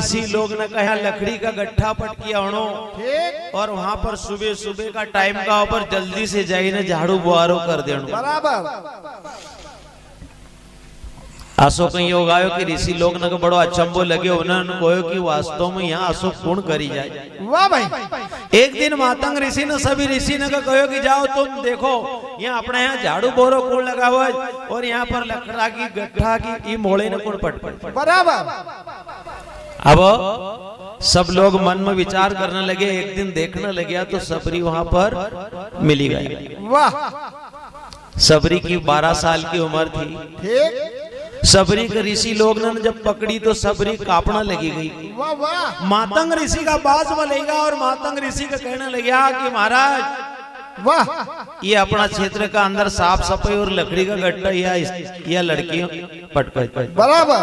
ऋषि लोग ने कहा लकड़ी का गट्ठा पटकिया होनो और वहां पर सुबह सुबह का टाइम का ऊपर जल्दी से जाइए झाड़ू बुआरो कर देनो बराबर। आसो कहीं योग आयो कि ऋषि लोग ने बड़ो अचंबो लगे उन्होंने कहो कि वास्तव में यहाँ आसो कौन करी जाए। वाह भाई। एक दिन मातंग ऋषि ने सभी ऋषि ने कहो कि जाओ तुम देखो यहाँ अपने यहाँ झाड़ू बोरो कौन लगा हुआ है और यहाँ पर लकड़ा की गट्ठा की मोड़े ने कौन पट बराबर। अब सब लोग मन में विचार करने लगे। एक दिन देखने लगे तो सबरी वहां पर मिली गई। वाह। सबरी की 12 साल की उम्र थी। ठीक। सबरी के ऋषि लोग ने जब पकड़ी तो सबरी कांपने लगी गई। वाह वाह। मातंग ऋषि का बाज बलेगा और मातंग ऋषि का कहने लगा कि महाराज वाह ये अपना क्षेत्र का अंदर साफ सफाई और लकड़ी का गट्टा या लड़कियों पटक बराबर।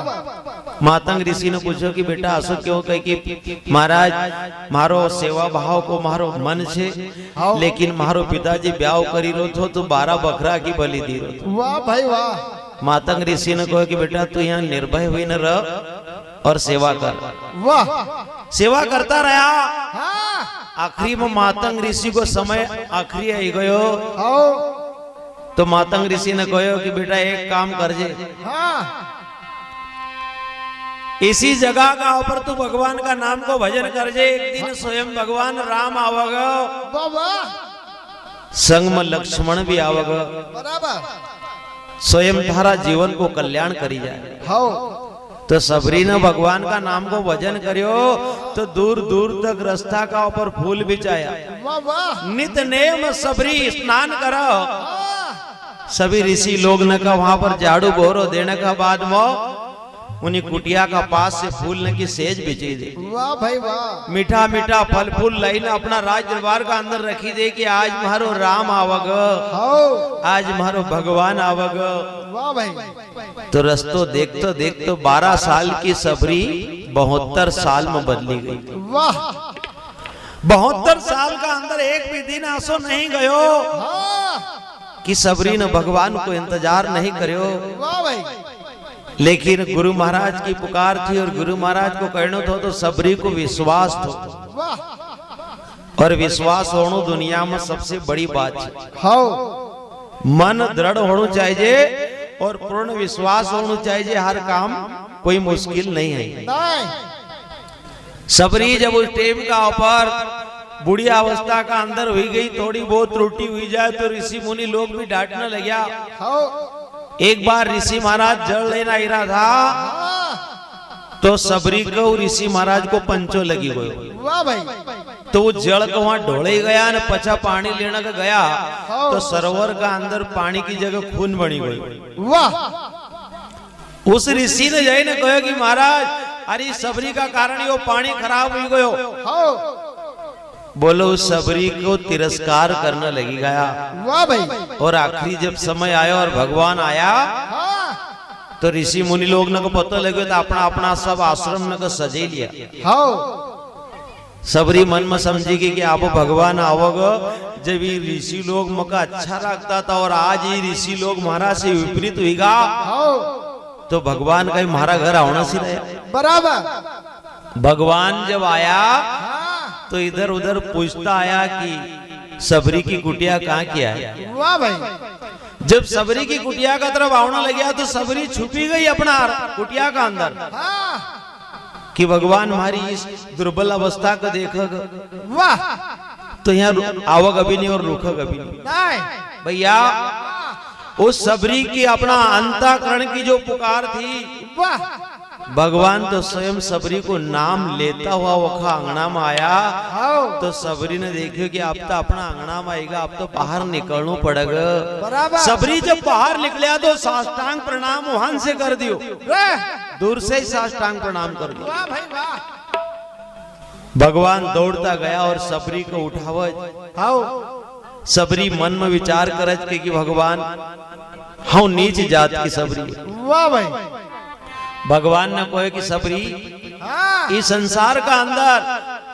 मातंग ऋषि ने पूछो कि बेटा आसो क्यों कह कि महाराज मारो सेवा भाव को मारो मन छे लेकिन मारो पिताजी ब्याह करी रो थो तो 12 बकरा की बलि दी रो। वाह भाई वाह। मातंग ऋषि ने कहा कि बेटा तू यहाँ निर्भय हुई न रह और सेवा कर। वाह। सेवा करता रहा। हाँ। आखिरी में मातंग ऋषि को समय आखिरी आई गयो तो मातंग ऋषि ने कहो कि बेटा एक काम कर जे। हाँ। इसी जगह का ऊपर तू भगवान का नाम को भजन कर जे। एक दिन स्वयं भगवान राम आवगा संग में लक्ष्मण भी आवगा बराबर। स्वयं तारा जीवन को कल्याण करी जाए। तो सबरी ने भगवान का नाम को भजन करियो तो दूर दूर तक रास्ता का ऊपर फूल बिछाया। नित नेम सबरी स्नान करो। सभी ऋषि लोग ने का वहां पर झाड़ू बोरो देने का बाद में उन्हीं कुटिया का पास से फूल ने की सेज बिछी दे। वाह भाई वाह। मीठा मीठा फल फूल लाइन अपना राज दरबार का अंदर रखी दे कि आज मारो राम आवग आज मारो भगवान आवग। वाह भाई। तो रस्तो देखते देखते 12 साल की सबरी 72 साल में बदली गई। वाह। 72 साल का अंदर एक भी दिन आसो नहीं गयो कि सबरी ने भगवान को इंतजार नहीं करियो। वाह भाई। लेकिन गुरु महाराज की पुकार थी और गुरु महाराज को कहना था तो सबरी को विश्वास था और विश्वास होना दुनिया में सबसे बड़ी बात है। मन दृढ़ होना चाहिए और पूर्ण विश्वास होना चाहिए। हर काम कोई मुश्किल नहीं है। सबरी जब उस टाइम का ऊपर बुढ़ी अवस्था का अंदर हुई गई थोड़ी बहुत त्रुटि हुई जाए तो ऋषि मुनि लोग भी डांटने लगा। एक बार ऋषि महाराज जल लेना ही रहा था तो सबरी को ऋषि महाराज को पंचो लगी गई। वाह भाई। तो वो जल को वहां ढोले गया न पचा पानी लेने का गया तो सरोवर का अंदर पानी की जगह खून बनी गई। वाह। उस ऋषि ने जाई ने कहा कि महाराज अरे सबरी का कारण यो पानी खराब हुई गयो। बोलो उस सबरी को तिरस्कार करने लगी गया। वाह भाई। और आखिरी जब समय आया और भगवान आया तो ऋषि मुनि लोग ने को पता लगे तो अपना अपना सब आश्रम ने को सजे लिया। सबरी मन में समझेगी कि आप भगवान आओगे। जब ये ऋषि लोग मका अच्छा लगता था और आज ये ऋषि लोग महाराज से विपरीत हुईगा तो भगवान का हमारा घर आना सी रहे बराबर। भगवान जब आया तो इधर उधर पूछता आया कि सबरी की कुटिया कहाँ किया है। वाह भाई। जब सबरी की कुटिया का तरफ आना लगा तो सबरी छुपी गई अपना कुटिया का अंदर कि भगवान हमारी इस दुर्बल अवस्था को देखोगे। वाह। तो यहाँ आवग अभी नहीं और रुखग अभी नहीं। भैया उस सबरी की अपना अंतःकरण की जो पुकार थी वाह। भगवान तो स्वयं सबरी को नाम लेता हुआ वखा आंगना में आया तो सबरी ने देखियो कि आप तो अपना आंगना में आएगा आप तो बाहर निकलना पड़ेगा। सबरी जब बाहर निकलिया तो साष्टांग प्रणाम वहां से कर दियो। दूर से ही साष्टांग प्रणाम कर दियो। वाह भाई वाह। भगवान दौड़ता गया और सबरी को उठावत। सबरी मन में विचार करत कि भगवान हाँ नीच जात की सबरी। वाह भाई। भगवान ने कहे कि सबरी इस संसार का अंदर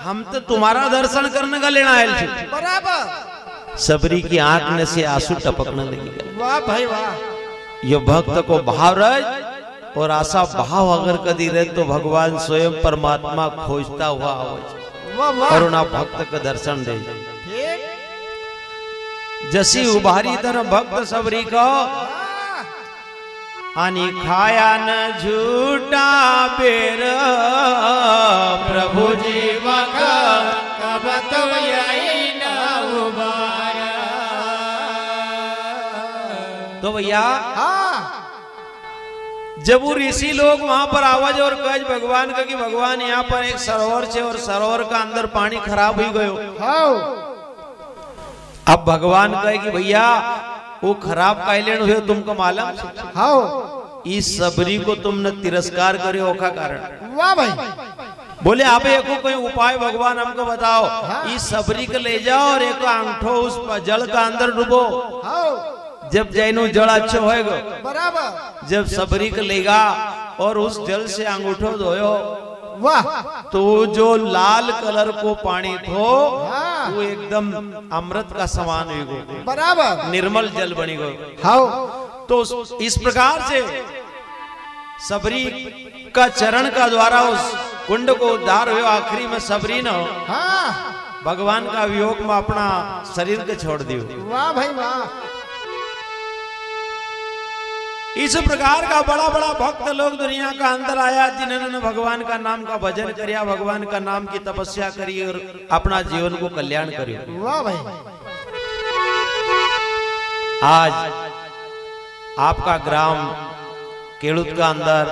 हम तो तुम्हारा दर्शन करने का लेना आयल थे। बराबर। सबरी की आंख में से आंसू टपकने लगे। वाह भाई वाह। यो भक्त को भाव रज और आशा भाव अगर कदी रहे तो भगवान स्वयं परमात्मा खोजता हुआ और उना भक्त का दर्शन दे। जसी उभारी तर भक्त सबरी को आनी खाया न झूठा बेर प्रभु जी तो भैया जब वो ऋषि लोग वहां पर आवाज और कह भगवान का कि भगवान यहाँ पर एक सरोवर है और सरोवर का अंदर पानी खराब हो गयो। अब भगवान कहे कि भैया वो खराब काइलेन हुए तुमको मालूम इस सबरी को तुमने तिरस्कार करे ओखा कारण। वाह भाई बोले आप एको कोई उपाय भगवान हमको बताओ। इस सबरी को ले जाओ और एक अंगूठो उस जल का अंदर डुबो। जब जैनो जल अच्छा होएगा बराबर। जब सबरी को लेगा और उस जल से अंगूठो धोयो वाह तो जो लाल कलर को पानी थो वो एकदम अमृत का समान हो बराबर निर्मल जल बनी गो। तो इस प्रकार से सबरी का चरण का द्वारा उस कुंड को उद्धार हुआ। आखिरी में सबरी ने भगवान का वियोग में अपना शरीर के छोड़ दियो। वाह भाई वाह। इस प्रकार का बड़ा बड़ा भक्त लोग दुनिया का अंदर आया जिन्होंने भगवान का नाम का भजन किया, भगवान का नाम की तपस्या करी और अपना जीवन को कल्याण करियो। वाह भाई। आज आपका ग्राम केड़ुत का अंदर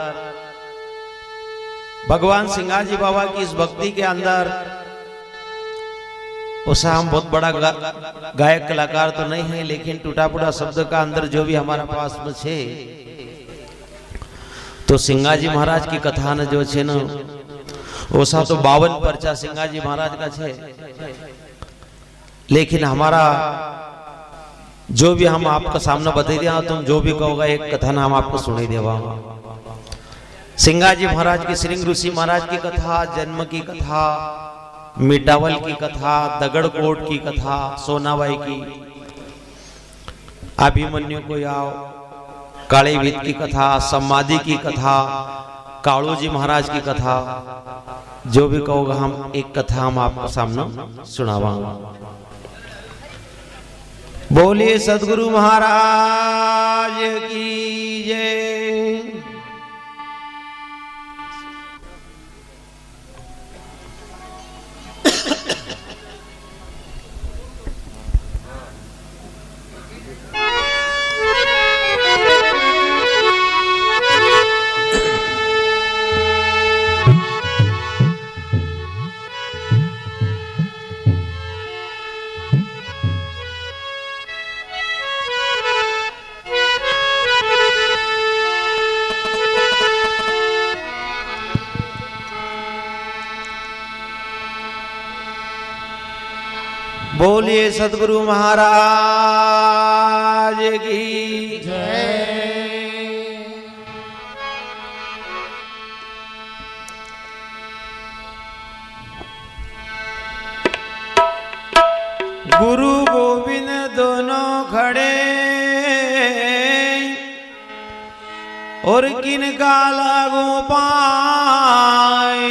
भगवान सिंगाजी बाबा की इस भक्ति के अंदर उसे हम बहुत बड़ा गायक कलाकार तो नहीं है, लेकिन टूटा फूटा शब्द का अंदर जो भी हमारा पास में छे तो सिंगाजी महाराज की कथा न जो छे न ओसा तो 52 पर्चा सिंगाजी महाराज का छे। लेकिन हमारा जो भी हम आपका सामने बता दिया तुम जो भी कहोगा एक कथा ना हम आपको सुनाई देवा। सिंगाजी महाराज की श्रृंग ऋषि महाराज की कथा, जन्म की कथा, मिटावल की कथा, दगड़कोट की कथा, सोनाबाई की, अभिमन्यु को आओ, काले भीत की कथा, समाधि की कथा, कालू जी महाराज की कथा, जो भी कहोगा हम एक कथा हम आपको सामने सुनावा। बोलिए सदगुरु महाराज की जय। बोलिए सदगुरु महाराज की जय। गुरु गोविंद दोनों खड़े और किनका लागू पाए,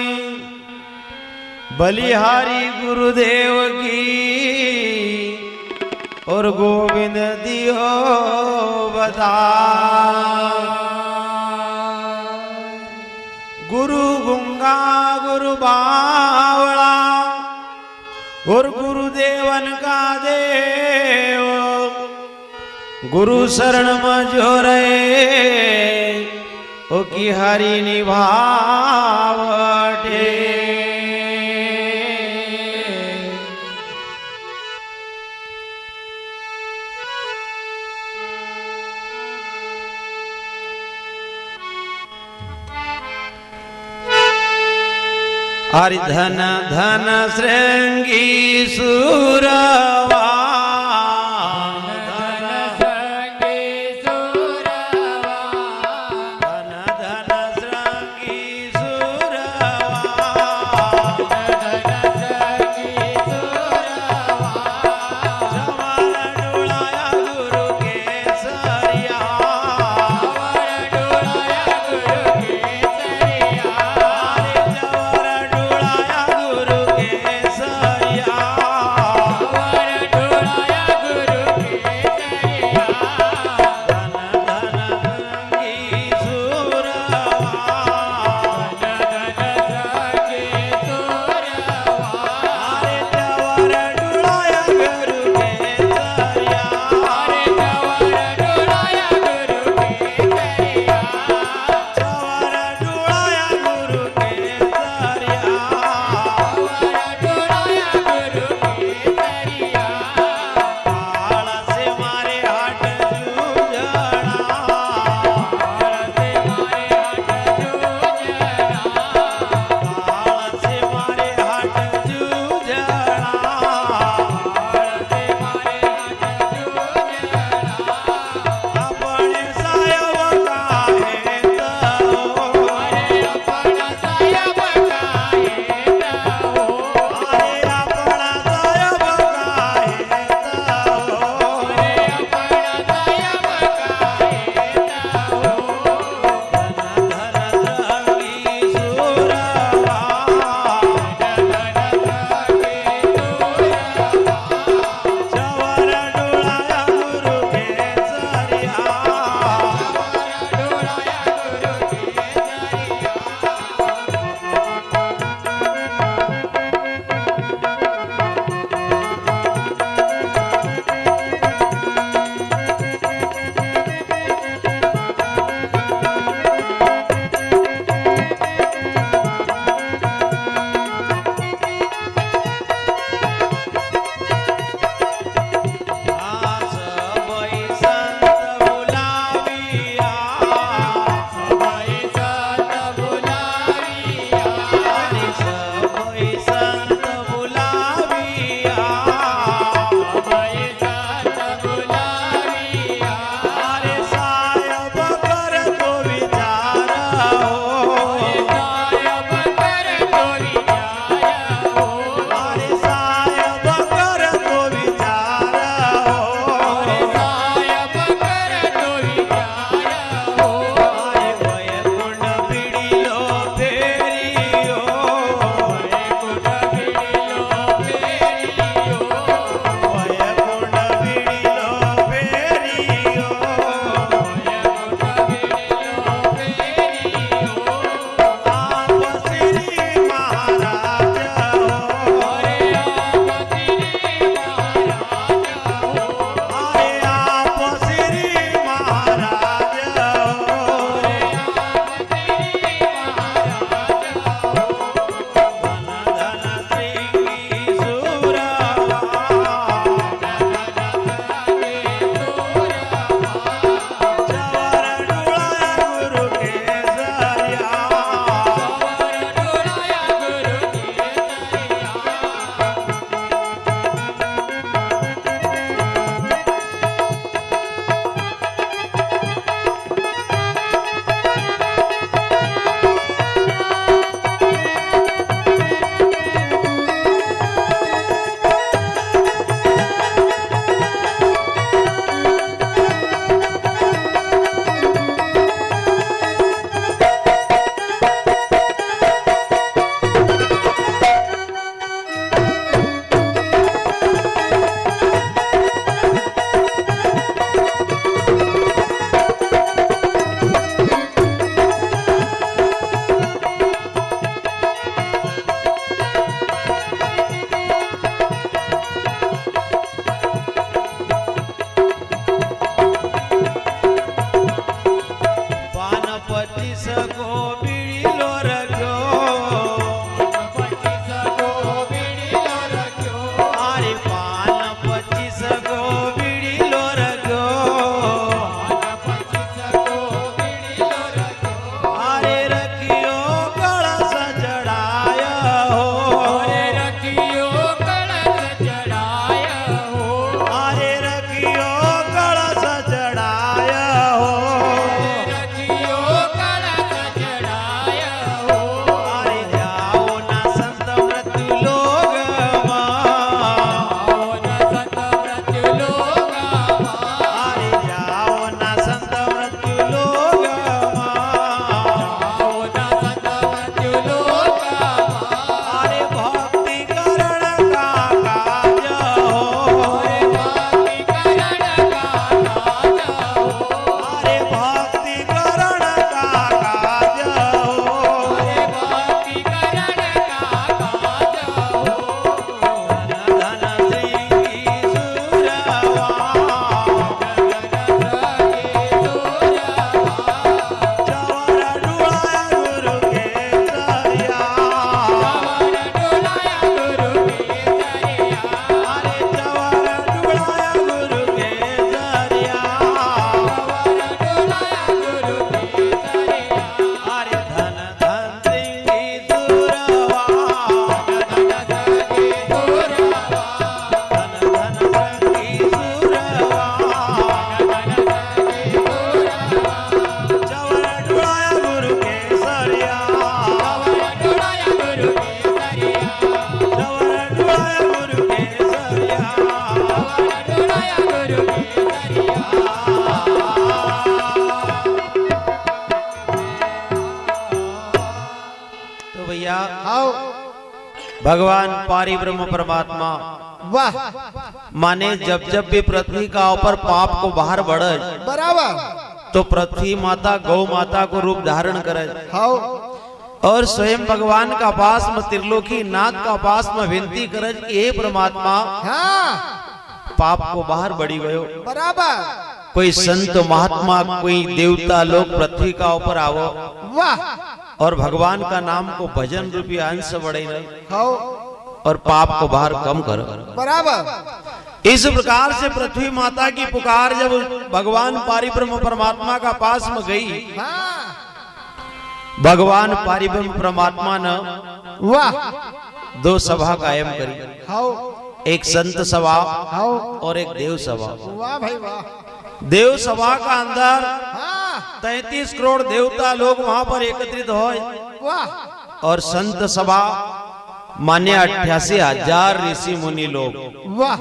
बलिहारी गुरुदेव की और गोविंद दियो बता। गुरु गुंगा गुरु बावड़ा और गुरुदेवन का देव, गुरु शरण में जो रहे ओ की हरि निभावटे। हरि धन धन श्रृंगी सुरवा, धन श्रृंगी सुरवा, धन धन श्रृंगी सुरवा, धन श्रृंगी सुरवा, जमर डुलाया गुरु केसरिया, जमर डुलाया गुरु हाउ भगवान पारि ब्रह्म परमात्मा वाह माने जब जब भी पृथ्वी का ऊपर पाप को बाहर बढ़े बराबर तो पृथ्वी माता गौ माता को रूप धारण करे हाउ और स्वयं भगवान का पास में त्रिलोकी नाथ का पास में विनती करे कि हे परमात्मा हाँ पाप को बाहर बढ़ी गयो बराबर कोई संत महात्मा कोई देवता लोग पृथ्वी का ऊपर आवो वाह और भगवान का नाम को भजन रूपी अंश बढ़े हाउ और पाप को बाहर कम करो बराबर इस प्रकार से पृथ्वी माता की पुकार जब भगवान पारि ब्रह्म परमात्मा का पास में गई हाँ भगवान पारि ब्रह्म परमात्मा ने वाह दो सभा कायम करी हाउ एक संत सभा हाउ और एक देव सभा वाह भाई वाह देव सभा का अंदर हाँ 33 करोड़ देवता लोग वहां पर एकत्रित हो वाह और संत सभा मान्य 88,000 ऋषि मुनि लोग वाह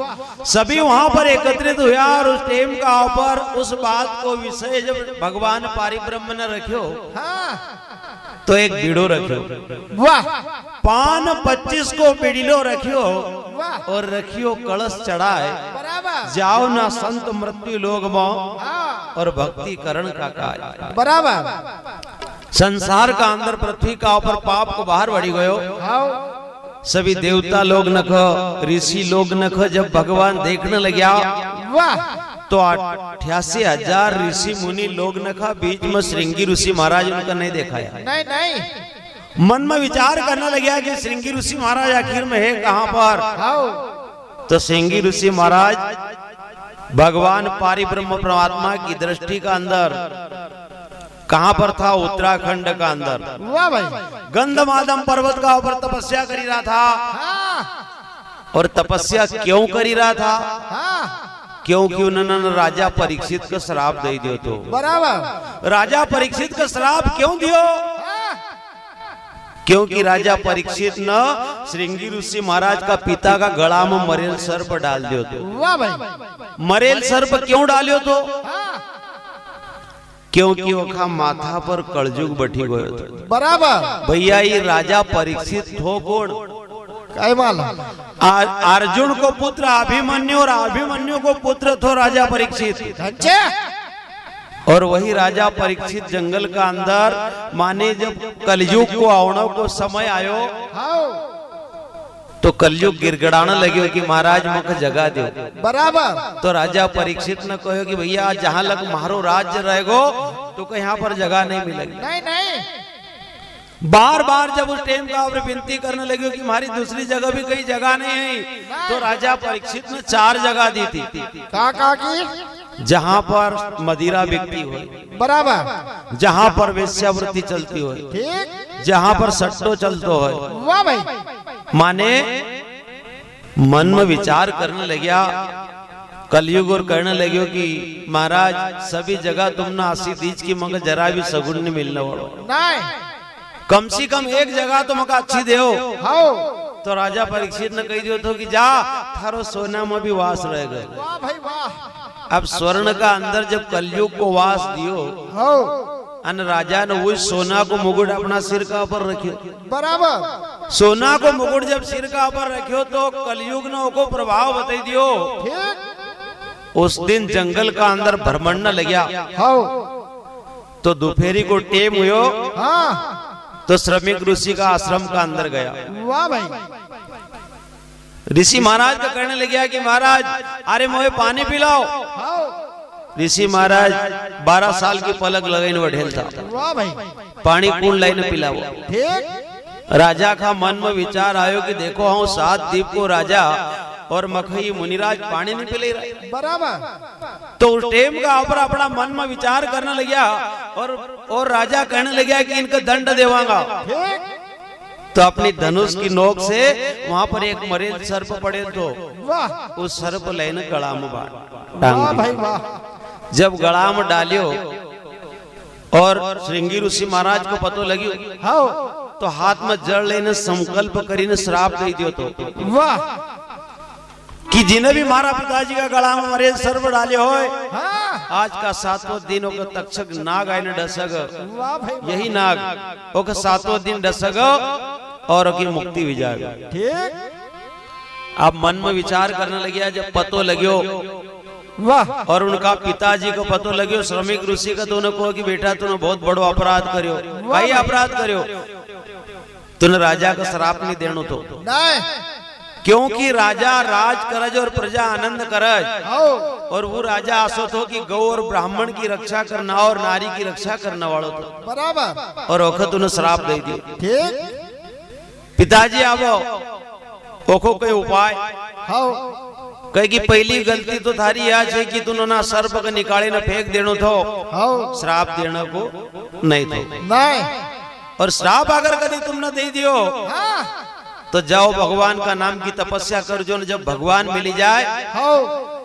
सभी वहां पर एकत्रित हुआ और उस टाइम का ऊपर उस बात को विषय जब भगवान पारि ब्रह्म ने रखियो हाँ तो एक बीड़ो रखियो वाह पान 25 को बीड़िलो रखियो वाह और रखियो कलश चढ़ाए बराबर जाओ ना संत मृत्यु लोग मो हाँ और भक्ति करण का कार्य बराबर संसार का अंदर पृथ्वी का ऊपर पाप को बाहर बढ़ी गयो हाउ सभी देवता लोग नख ऋषि लोग नख जब भगवान देखने लग्या वाह तो 88,000 ऋषि मुनि लोग नखा बीच में श्रृंगी ऋषि महाराज उनका नहीं दिखाया नहीं नहीं मन में विचार करने लगा कि श्रृंगी ऋषि महाराज आखिर में है कहां पर हाउ तो श्रृंगी ऋषि महाराज भगवान पारि ब्रह्म परमात्मा की दृष्टि का अंदर कहां पर था उत्तराखंड का अंदर वाह भाई गंधमादम पर्वत का ऊपर तपस्या करी रहा था हाँ और तपस्या क्यों करी रहा था हाँ क्योंकि उन्होंने राजा परीक्षित को श्राप दे दियो तो बराबर राजा परीक्षित को श्राप क्यों दियो हाँ क्योंकि राजा परीक्षित न श्रृंगी ऋषि महाराज का पिता का गला में मरेल सर्प डाल दियो तो वाह भाई मरेल सर्प क्यों डालियो तो हाँ क्योंकि वखा माथा पर कलजुग बैठी गयो तो बराबर भैया ये राजा परीक्षित हो कौन काय माला अर्जुन को पुत्र अभिमन्यु और अभिमन्यु को पुत्र थो राजा परीक्षित अच्छा और वही राजा परीक्षित जंगल का अंदर माने जब कलयुग को आवणो को समय आयो हाउ तो कलयुग गिड़गिड़ाने लगे कि महाराज मुख जगा दो बराबर तो राजा परीक्षित ने कहो कि भैया जहां लग मारो राज्य रहेगो तो कहीं यहाँ पर जगह नहीं मिलेगी नहीं नहीं बार बार जब उस टाइम का और विनती करने लगे कि हमारी दूसरी जगह भी कहीं जगह नहीं है तो राजा परीक्षित ने 4 जगह दी थी का की जहां पर मदिरा बिकती हो बराबर जहां पर वेश्यावृत्ति चलती हो ठीक जहां पर सट्टो चलतो हो वाह भाई माने मन में विचार करने लग्या कलयुग और कहने लगे कि महाराज सभी जगह तुमने आशी दीज की मगर जरा भी सगुन नहीं मिलने वाला नहीं कम से कम एक जगह तो मका अच्छी दे हाउ तो राजा परीक्षित ने कही दियो तो कि जा थारो सोना में भी वास रह गए वाह भाई वाह अब स्वर्ण का अंदर जब कलयुग को वास दियो हाउ अन राजा ने वही सोना को मुकुट अपना सिर का ऊपर रखियो बराबर सोना को मुकुट जब सिर का ऊपर रखियो तो कलयुग ने को प्रभाव बता दियो ठीक उस दिन जंगल का अंदर भ्रमण न लग्या हाउ तो दोपहरी को टेम हुयो हाँ तो श्रमिक ऋषि का आश्रम का अंदर गया वाह भाई ऋषि महाराज का कहने लगे कि महाराज अरे मोहे पानी पिलाओ हाउ ऋषि महाराज 12 साल की पलक लगाई बढ़ेल था वाह भाई पानी कौन लाइन पिलाओ ठीक राजा का मन में विचार आयो कि देखो हम 7 द्वीप को राजा और मखई मुनिराज पानी नहीं पिले रहे बराबर तो उस टाइम का ऊपर अपना मन में विचार करने लगा और राजा कहने लगा कि इनका दंड देवांगा ठीक तो अपनी धनुष की नोक से वहां पर एक मरेल सर्प पड़े तो वाह उस सर्प लाइन गला में वाह भाई वाह जब गला में डालियो और श्रृंगी ऋषि महाराज को पतो लगी हाउ तो हाथ में जड़ लेने संकल्प करीने श्राप दे दियो तो वाह कि जिन्हें भी मारा पिताजी का गला में मरेल सर्प डाले होए हाँ आज का 7वां दिन ओके तक्षक नाग आईने डसग वाह भाई यही नाग ओके 7वां दिन डसग और की मुक्ति भी जाएगा। ठीक। आप मन में विचार करने लगे, जब पतो लग्यो वाह और उनका पिताजी को पतो लग्यो श्रमिक ऋषि का, तो उन्हें कहो कि बेटा तूने बहुत बड़ो अपराध करियो। भाई अपराध करियो, तूने राजा का श्राप नहीं देनो तो नहीं, क्योंकि राजा राज करज और प्रजा आनंद करज, और वो राजा आसो तो कि गौ और ब्राह्मण की रक्षा करना और नारी की रक्षा करने वालों तो बराबर, और ओखो तूने श्राप दे दियो। ठीक। पिताजी आवो, ओखो कोई उपाय कहे कि पहली गलती तो थारी आज है कि तूने ना सर्प का निकाले ना फेंक देनो थो, श्राप देने को नहीं थो। नहीं, और श्राप अगर कभी तुमने दे दियो तो जाओ भगवान का नाम की तपस्या कर, जो जब भगवान मिल जाए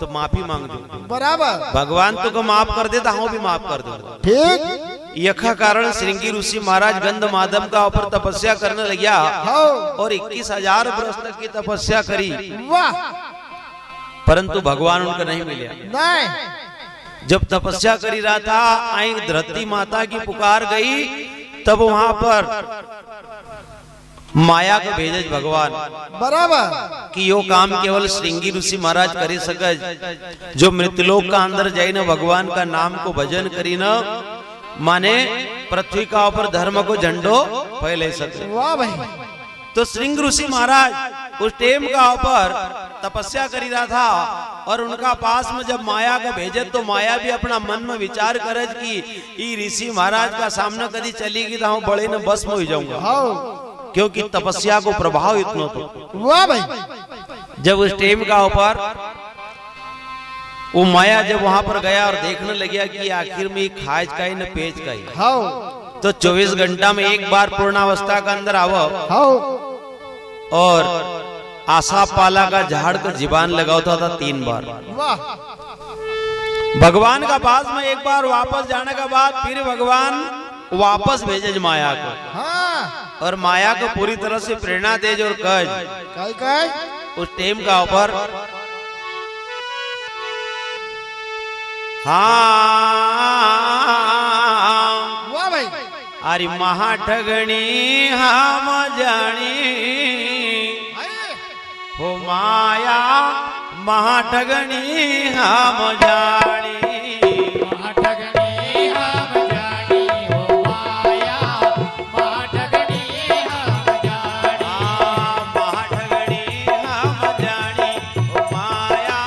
तो माफी मांग दो। बराबर, भगवान तुमको माफ कर देता हूँ भी माफ कर दूंगा। ठीक। यखा कारण श्रृंगी ऋषि महाराज गंध माधव का ऊपर तपस्या करने लगा और 21,000 वर्ष तक की तपस्या करी। वाह, परंतु भगवान उनका नहीं मिला। नहीं, जब तपस्या करी रहा था, आई धरती माता की पुकार गई, तब वहां पर माया को भेजे भगवान। बराबर, कि यो काम केवल श्रृंगी ऋषि महाराज करी सकज, जो मृत्युलोक का अंदर जाई न भगवान का नाम को भजन करी न, माने पृथ्वी का ऊपर धर्म को झंडो फैले सके। वाह भाई। तो श्रृंग ऋषि महाराज उस टेम का ऊपर तपस्या करी रहा था, और उनका पास में जब माया का भेजे तो माया भी अपना मन में विचार करज कि ई ऋषि महाराज का सामना कदी चलेगी तो हम बड़े न बस में हो जाऊंगा, क्योंकि तपस्या को प्रभाव इतना तो। वाह भाई। जब उस टेम का ऊपर वो माया जब वहां पर गया और देखने लगा कि आखिर में खाज का ही न पेज का ही, तो 24 घंटा में एक बार पूर्णावस्था का अंदर आवो और आशा पाला का झाड़ का जीवान लगाता था 3 बार। भगवान का पास में एक बार वापस जाने के बाद फिर भगवान वापस भेजे माया को, और माया को पूरी तरह से प्रेरणा दे और कह उस टेम का ऊपर वाह भाई। अरे महाठगणी हम जानी हो माया, महाठगणी हम जानी, महाठगणी हम जानी हो माया, महाठगणी हम जानी, महाठगणी हम जानी हो माया,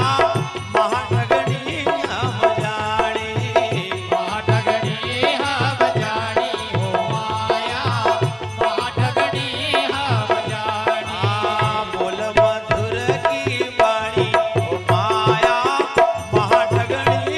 महाठगणी हम जानी, महाठगणी हम जानी हो माया, महाठगणी हम जानी, बोल मधुर की वाणी हो माया, महाठगणी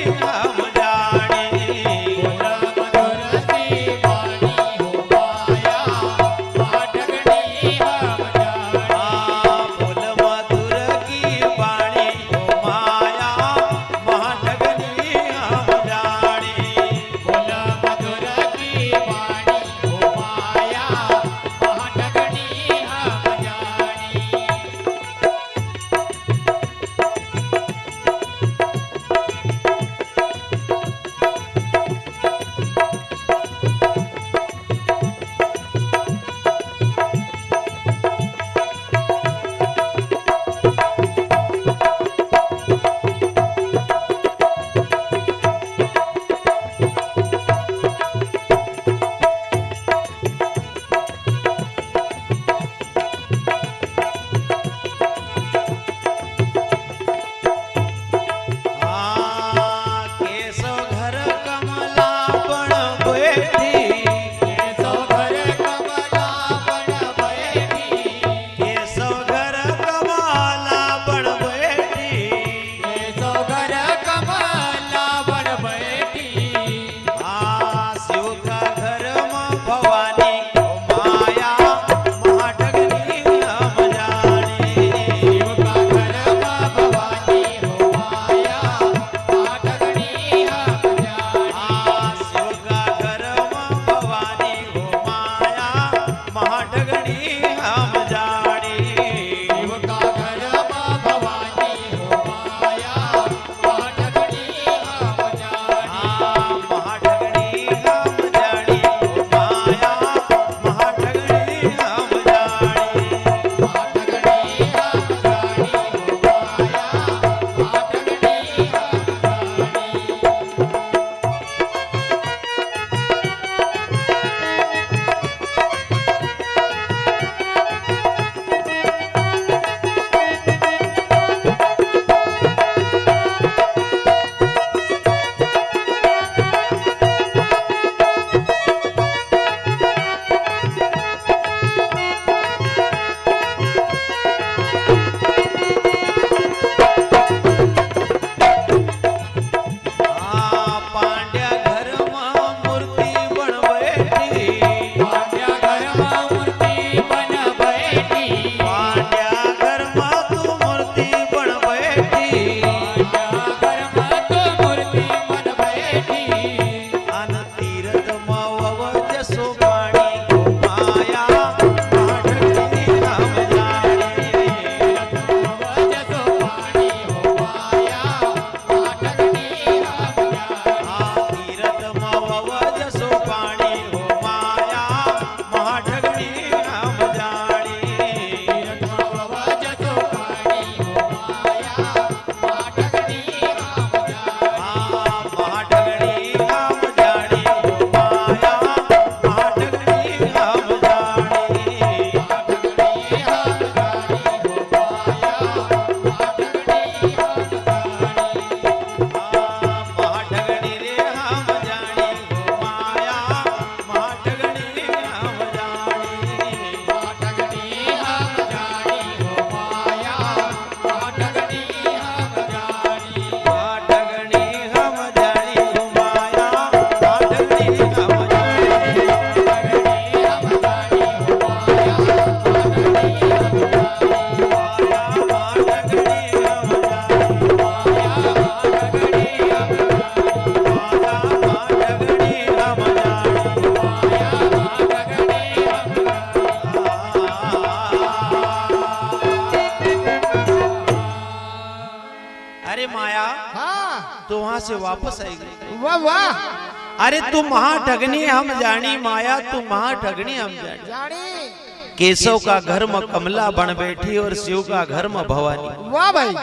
माया हाँ तो वहां से वापस आएगी। वाह वाह अरे तू महाठगनी हम जानी माया, तू महाठगनी हम जानी। जानी केशव का घर में कमला बन बैठी और शिव का घर में भवानी। वाह भाई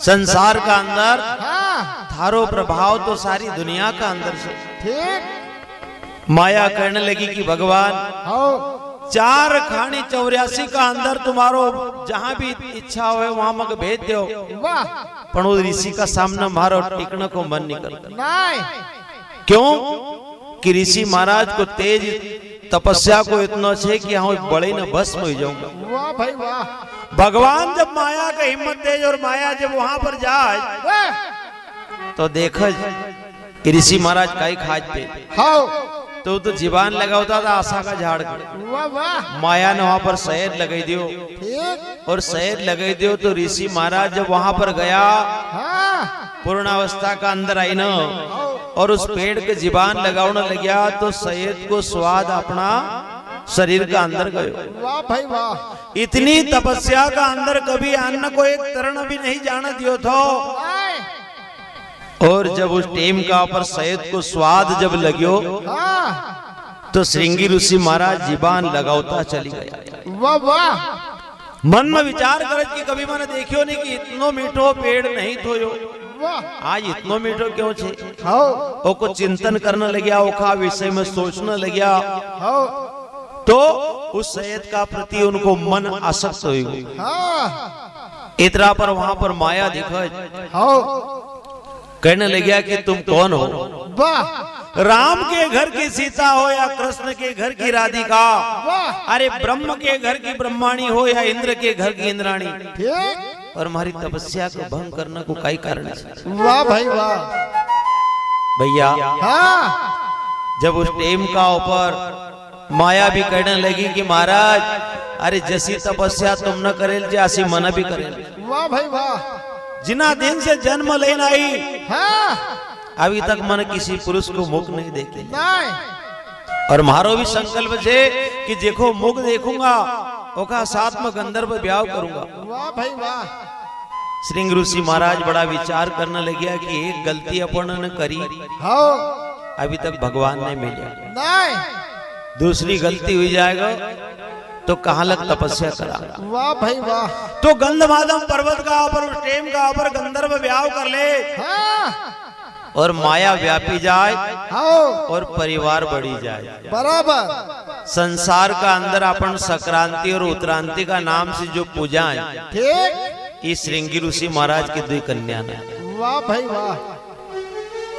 संसार का अंदर हाँ थारो प्रभाव तो सारी दुनिया का अंदर से। ठीक माया कहने लगी कि भगवान हो 4 खानी 84 का अंदर तुम्हारो जहां भी इच्छा हो वहां मग भेज दो, वाह पण वो ऋषि का सामने मारो टिकने को मन नहीं करता। नहीं क्यों कि ऋषि महाराज को तेज तपस्या को इतना छे कि हाँ बड़े न भस्म हो जाऊंगा। वाह भाई वाह भगवान जब माया का हिम्मत दे और माया जब वहां पर जाए वाह तो देखो ऋषि महाराज का ही खाज पे हो तो जीवान लगा होता था आशा का झाड़। वाह वाह माया ने वहां पर शहद लगाई दियो ठीक और शहद लगाई दियो तो ऋषि महाराज जब वहां पर गया हाँ पूर्णावस्था का अंदर आई न और उस पेड़ के जीवान लगाने लग गया तो शहद को स्वाद अपना शरीर का अंदर गयो। वाह भाई वाह इतनी तपस्या का अंदर कभी अन्न को एक तरण भी नहीं जाने दियो थो। और जब उस टेम का ऊपर शहद को स्वाद जब लगियो हाँ तो श्रृंगी ऋषि महाराज जीवान लगावता चली गया। वाह वाह मन में विचार करत कि कभी मैंने देखियो नहीं कि इतनो मीठो पेड़ नहीं थोयो, वाह आज इतनो मीठो क्यों छे। हो ओ को चिंतन करने लग्या, ओखा विषय में सोचने लग्या हो तो उस शहद का प्रति उनको मन आसक्त हो गई। हाँ इतना पर वहां पर माया दिखा हो कहने लग्या कि तुम कौन हो। वाह राम के घर की सीता हो या कृष्ण के घर की राधिका, वाह अरे ब्रह्म के घर की ब्रह्माणी हो या इंद्र के घर की इंद्राणी, ठीक और हमारी तपस्या को भंग करने को कई कारण है। वाह भाई वाह भैया हाँ जब उस टेम का ऊपर माया भी कहने लगी कि महाराज अरे जैसी तपस्या तुम न करेल जैसी मन भी करेल। वाह भाई वाह जिना दिन से जन्म लेना आई हाँ अभी तक मन किसी पुरुष को मुख नहीं देखे, नहीं और मारो भी संकल्प है कि देखो मुख देखूंगा ओका साथ में गंधर्व ब्याह करूंगा। वाह भाई वाह श्रृंग ऋषि महाराज बड़ा विचार करने लगे कि एक गलती अपन ने करी हो अभी तक भगवान ने मिले, नहीं दूसरी गलती हुई जाएगा तो कहां लग तपस्या करा। वाह भाई वाह तो गंधमादम पर्वत का ऊपर उस टेम का ऊपर गंधर्व ब्याह कर ले हाँ और माया व्यापी जाए हो और परिवार बढ़ी जाए। बराबर संसार का अंदर अपन संक्रांति और उत्तरांति का नाम से जो पूजा है ठीक ये श्रृंगी ऋषि महाराज की 2 कन्या ने। वाह भाई वाह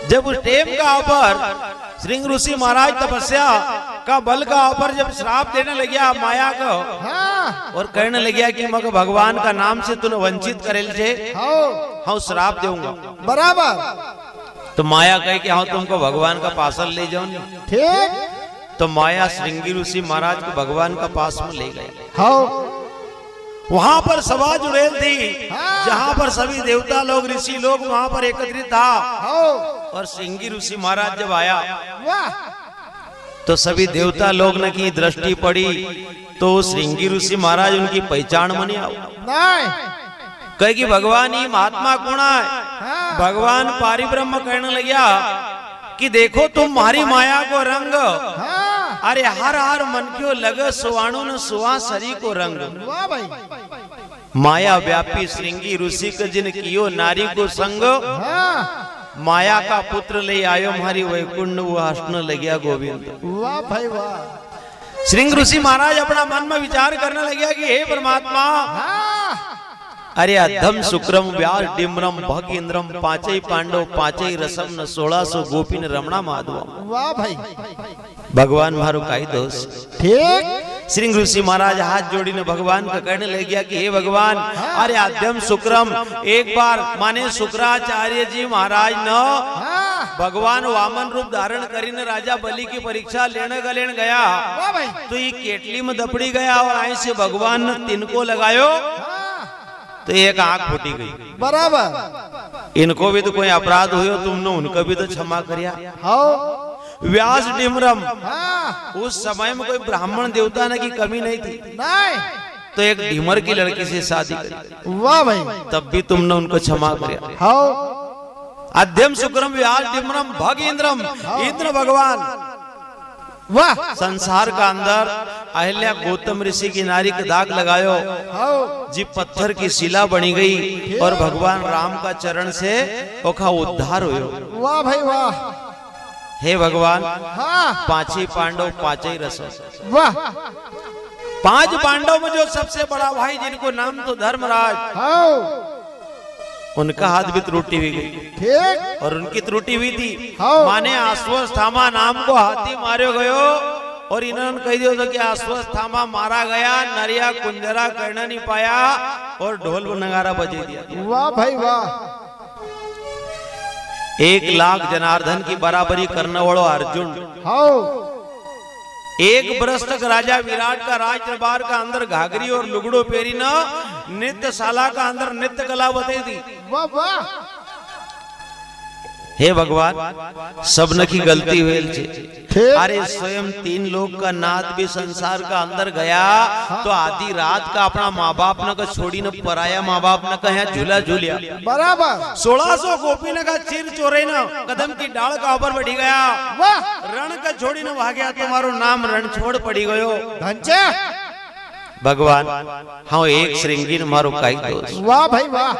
जब उस टेम का ऊपर श्रृंग ऋषि महाराज तपस्या का बल का ऊपर जब श्राप देने लगे माया को हाँ और कहने लगे कि मग भगवान का नाम से तूने वंचित करेल छे हो हाँ श्राप दूंगा। बराबर तो माया कहे कि हाँ तुमको भगवान का पासल ले जाओ। ठीक तो माया श्रृंगी ऋषि महाराज को भगवान का पास में ले गई। हो वहां पर सभा जुड़ेल थी हाँ। जहां पर सभी देवता लोग ऋषि लोग वहां पर एकत्रित था। हो और श्रृंगी ऋषि महाराज जब आया वाह तो सभी देवता लोग ने की दृष्टि पड़ी तो श्रृंगी ऋषि महाराज उनकी पहचान में नहीं आओ। नहीं कहे कि भगवान ही महात्मा कौन है। हाँ भगवान पारिब्रह्म कहने लग्या कि देखो तुम मारी माया को रंग, हाँ अरे हर हर मन क्यों लगे सुवाणु न सुहा शरी को रंग। वाह भाई माया व्यापी श्रृंगी ऋषि के जिन कियो नारी को संग, हाँ माया का पुत्र ले आयो हमारी वैकुंठ वो हंसने लग्या गोविंद। वाह भाई वाह श्रृंग ऋषि महाराज अपना मन में विचार करने लगे कि हे परमात्मा हाँ अरे अधम शुक्रम व्यास डिम्रम भग इंद्रम 5 पांडव 5 रसम न 1600 गोपीन रमणा माधव। वाह भाई भगवान मारो काई दोष। ठीक श्रृंग ऋषि महाराज हाथ जोड़ी ने भगवान का कहने लग गया कि हे भगवान अरे आद्यम शुक्रम एक बार माने शुक्राचार्य जी महाराज न हाँ भगवान वामन रूप धारण करीने राजा बलि की परीक्षा लेने गया वाह भाई तो ये केटली में दपड़ी गया और आई से भगवान ने तिनको लगायो तो एक आंख फूटी गई। बराबर इनको भी तो कोई अपराध हुयो तुमने उनको भी तो क्षमा करिया। हो व्यास डिमरम हाँ उस समय में कोई ब्राह्मण देवता ने की कमी नहीं थी नहीं तो एक ढीमर की लड़की से शादी करी, वाह भाई, तब भी तुमने उनको क्षमा किया। हाँ अध्यम शुक्रम व्यास डिमरम भग इंद्रम, इंद्र भगवान वाह, संसार का अंदर अहिल्या गौतम ऋषि की नारी का दाग लगायो, हाँ जी पत्थर की शिला बनी गई और भगवान राम का चरण से ओखा उद्धार हुयो। वाह भाई वाह, हे भगवान, हाँ पांच ही पांडव पांच ही रसो, वाह, 5 पांडव में जो सबसे बड़ा भाई जिनको नाम तो धर्मराज, हाँ उनका हाथ भी त्रुटि हुई गई ठीक, और उनकी त्रुटि हुई थी। हाँ। माने अश्वत्थामा नाम को हाथी मारो गयो और इन्होंने कह दिया था कि अश्वत्थामा मारा गया, नरिया कुंजरा करना नहीं पाया और ढोल नगारा बजे दिया। वाह भाई वाह, 1 लाख जनार्दन की बराबरी करने वालो अर्जुन, हाँ 1 वर्ष तक राजा विराट का राज दरबार का अंदर घाघरी और लुगड़ो पेरी न नृत्यशाला का अंदर नृत्य कला बताई थी। वाह वाह, हे भगवान, सबने की गलती हुई छे। ठीक, अरे स्वयं 3 लोग का नाथ भी संसार का अंदर गया तो आधी रात का अपना माँ बाप न का छोड़ी न पराया माँ बाप न का यहाँ झूला झूलिया, बराबर, 1600 गोपी न का चिर चोरे न कदम की डाल का ऊपर बैठी गया, वाह, रण का छोड़ी न भाग्या, तुम्हारो नाम रण छोड़ पड़ी गयो। धनचे, भगवान, हाँ एक श्रृंगी न मारो काई दोष। वाह भाई वाह,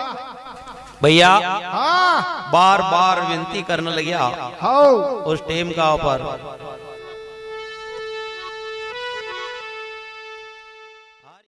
भैया हाँ बार बार विनती करने लगिया हाँ उस टाइम का ऊपर